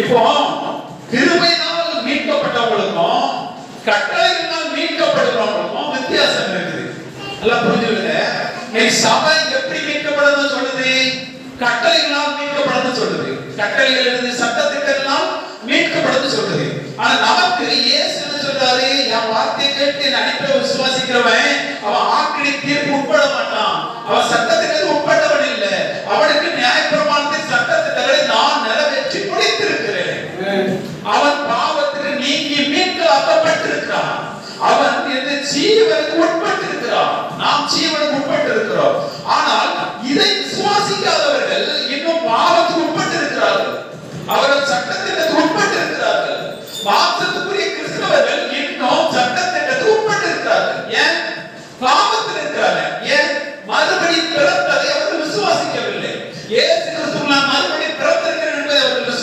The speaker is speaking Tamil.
இப்போ கிருபையினால் மீட்கப்பட்டவங்களுக்கும் கட்டளையினால் மீட்கப்படுறவங்களுக்கும் வித்தியாசம் இருக்குது. நல்லா புரிஞ்சுக்கங்க. சபை எப்படி மீட்கப்படுதுன்னு சொல்லுது? கட்டளைகளால் மீட்கப்படுது சொல்லுது. கட்டளைகள் இருந்து சட்டத்திட்டங்களால் மீட்கப்படுது சொல்லுது. ஆனா நமக்கு இயேசு என்ன சொல்றாரு? என் வார்த்தையை கேட்டு நடிப்பை விசுவாசிக்கிறவன் அவன் ஆக்கினை தீர்ப்பு உட்பட மாட்டான். அவன் சட்டத்திற்கு உட்பட்டவன் இல்லை. அவனுக்கு நியாயப்பிரமாணத்தின் சட்டத்திட்டங்களை நான் நிறைவேற்றி முடித்திருக்கிறேன். அவன் பாவத்துக்கு நீங்கி மீட்கப்பட்டிருக்கிறான். அவன் இந்த ஜீவனுக்கு உட்பட்டு இருக்கிறான். நாம் ஜீவனுக்கு உட்பட்டு இருக்கிறோம். ஆனால் இதை விசுவாசிக்காதவர்கள் இன்னும் பாவத்துக்கு உட்பட்டு இருக்கிறார்கள். அவர்கள் சட்டத்தை